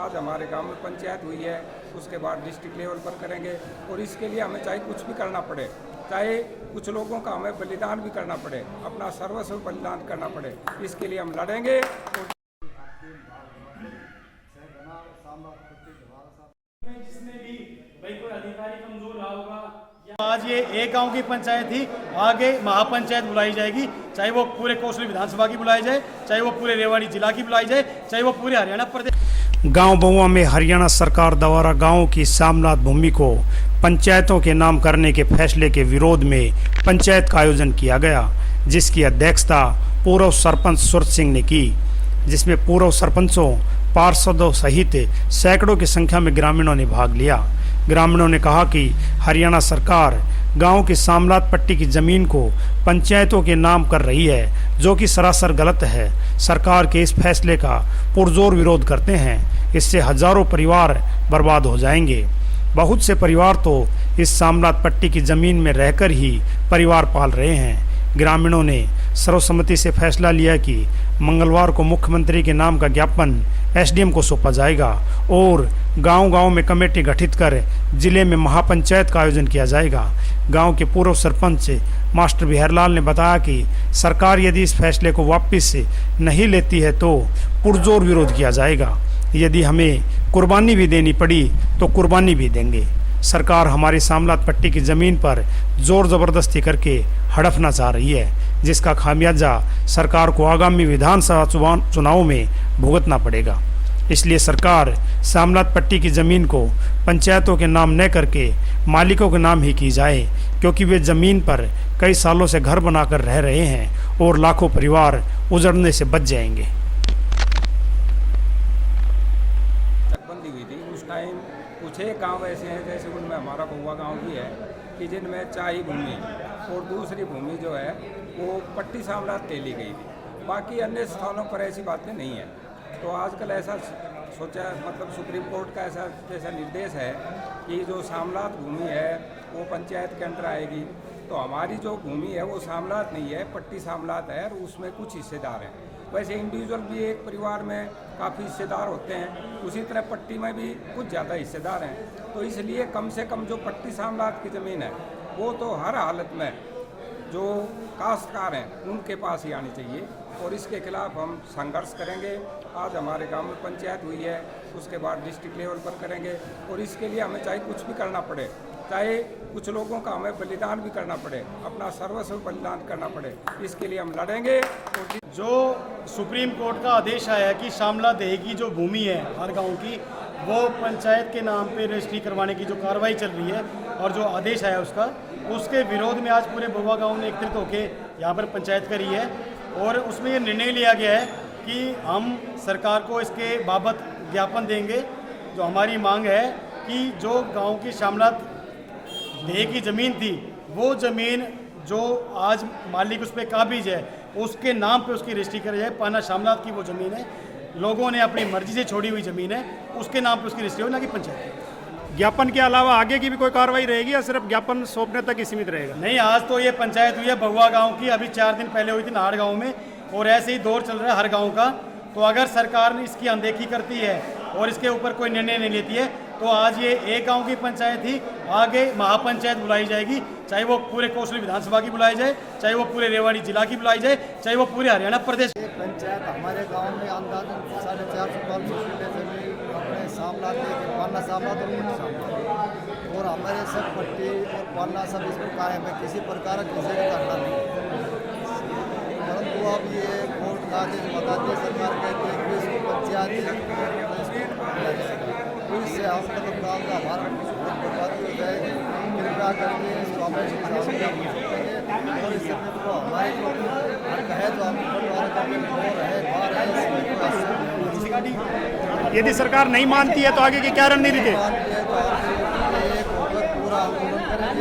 आज हमारे गांव में पंचायत हुई है, उसके बाद डिस्ट्रिक्ट लेवल पर करेंगे और इसके लिए हमें चाहे कुछ भी करना पड़े, चाहे कुछ लोगों का हमें बलिदान भी करना पड़े, अपना सर्वस्व बलिदान करना पड़े, इसके लिए हम लड़ेंगे। जिसमें भी भाई कोई अधिकारी कमजोर रहा होगा, आज ये एक गांव की पंचायत थी, आगे महापंचायत बुलाई जाएगी, चाहे वो पूरे कौशल विधानसभा की बुलाई जाए, चाहे वो पूरे रेवाड़ी जिला की बुलाई जाए, चाहे वो पूरे हरियाणा प्रदेश। गांव बउआ में हरियाणा सरकार द्वारा गांव की सामनाथ भूमि को पंचायतों के नाम करने के फैसले के विरोध में पंचायत का आयोजन किया गया, जिसकी अध्यक्षता पूर्व सरपंच सुरत सिंह ने की, जिसमें पूर्व सरपंचों, पार्षदों सहित सैकड़ों की संख्या में ग्रामीणों ने भाग लिया। ग्रामीणों ने कहा कि हरियाणा सरकार गांव की सामलात पट्टी की जमीन को पंचायतों के नाम कर रही है, जो कि सरासर गलत है। सरकार के इस फैसले का पुरजोर विरोध करते हैं। इससे हजारों परिवार बर्बाद हो जाएंगे। बहुत से परिवार तो इस सामलात पट्टी की जमीन में रहकर ही परिवार पाल रहे हैं। ग्रामीणों ने सर्वसम्मति से फैसला लिया कि मंगलवार को मुख्यमंत्री के नाम का ज्ञापन एसडीएम को सौंपा जाएगा और गांव-गांव में कमेटी गठित कर जिले में महापंचायत का आयोजन किया जाएगा। गांव के पूर्व सरपंच मास्टर बिहारलाल ने बताया कि सरकार यदि इस फैसले को वापस नहीं लेती है तो पुरजोर विरोध किया जाएगा। यदि हमें कुर्बानी भी देनी पड़ी तो कुर्बानी भी देंगे। सरकार हमारी सामलात पट्टी की जमीन पर जोर जबरदस्ती करके हड़पना चाह रही है, जिसका खामियाजा सरकार को आगामी विधानसभा चुनाव में भुगतना पड़ेगा। इसलिए सरकार सामलात पट्टी की जमीन को पंचायतों के नाम न करके मालिकों के नाम ही की जाए, क्योंकि वे जमीन पर कई सालों से घर बनाकर रह रहे हैं और लाखों परिवार उजड़ने से बच जाएंगे। बंदी हुई थी उस टाइम, कुछ एक गाँव ऐसे हैं, जैसे उनमें हमारा बउआ गाँव भी है, कि जिनमें चाही भूमि और दूसरी भूमि जो है वो पट्टी सामलात ले ली गई थी। बाकी अन्य स्थानों पर ऐसी बातें नहीं है। तो आजकल ऐसा सोचा, मतलब सुप्रीम कोर्ट का ऐसा जैसा निर्देश है कि जो सामलात भूमि है वो पंचायत के अंदर आएगी। तो हमारी जो भूमि है वो सामलात नहीं है, पट्टी सामलात है और उसमें कुछ हिस्सेदार हैं। वैसे इंडिविजुअल भी एक परिवार में काफ़ी हिस्सेदार होते हैं, उसी तरह पट्टी में भी कुछ ज़्यादा हिस्सेदार हैं। तो इसलिए कम से कम जो पट्टी सामलात की ज़मीन है वो तो हर हालत में जो काश्तकार हैं उनके पास ही आनी चाहिए और इसके खिलाफ हम संघर्ष करेंगे। आज हमारे गांव में पंचायत हुई है, उसके बाद डिस्ट्रिक्ट लेवल पर करेंगे और इसके लिए हमें चाहे कुछ भी करना पड़े, चाहे कुछ लोगों का हमें बलिदान भी करना पड़े, अपना सर्वस्व बलिदान करना पड़े, इसके लिए हम लड़ेंगे। जो सुप्रीम कोर्ट का आदेश आया है कि शामला देह की जो भूमि है हर गांव की, वो पंचायत के नाम पे रजिस्ट्री करवाने की जो कार्रवाई चल रही है और जो आदेश आया उसके विरोध में आज पूरे बउआ गांव ने एकत्रित होकर यहाँ पर पंचायत करी है और उसमें ये निर्णय लिया गया है कि हम सरकार को इसके बाबत ज्ञापन देंगे। जो हमारी मांग है कि जो गांव की शामलात देह की ज़मीन थी, वो ज़मीन जो आज मालिक उस पर काबिज है उसके नाम पे उसकी रजिस्ट्री करी जाए। पाना शामलात की वो ज़मीन है, लोगों ने अपनी मर्जी से छोड़ी हुई ज़मीन है, उसके नाम पे उसकी रजिस्ट्री हो, ना कि पंचायत। ज्ञापन के अलावा आगे की भी कोई कार्रवाई रहेगी या सिर्फ ज्ञापन सौंपने तक ही सीमित रहेगा? नहीं, आज तो ये पंचायत हुई है बउआ गांव की, अभी 4 दिन पहले हुई थी नाहड़ गांव में और ऐसे ही दौर चल रहा है हर गांव का। तो अगर सरकार इसकी अनदेखी करती है और इसके ऊपर कोई निर्णय नहीं लेती है तो आज ये एक गांव की पंचायत थी, आगे महापंचायत बुलाई जाएगी, चाहे वो पूरे कौशल विधानसभा की बुलाई जाए, चाहे वो पूरे रेवाड़ी जिला की बुलाई जाए, चाहे वो पूरे हरियाणा प्रदेश। पंचायत हमारे गांव में अंदाजन 450 से अपने सामलात पाना सामलात और पट्टी सामलात और हमारे सब पट्टी और पाना सब इसमें कायम है, किसी प्रकार का किसी का धरना नहीं है। परंतु अब ये कोर्ट का आदेश बताती है, सरकार कहती है कि इसको पंचायत इससे हम मतलब गाँव का हमारा बहुत बर्बादी हो जाएगी। कृपया करके इसको और इससे तो हमारे जो हक है जो हम यदि सरकार नहीं मानती है तो आगे की क्या रणनीति है? पूरा आंदोलन करेंगे।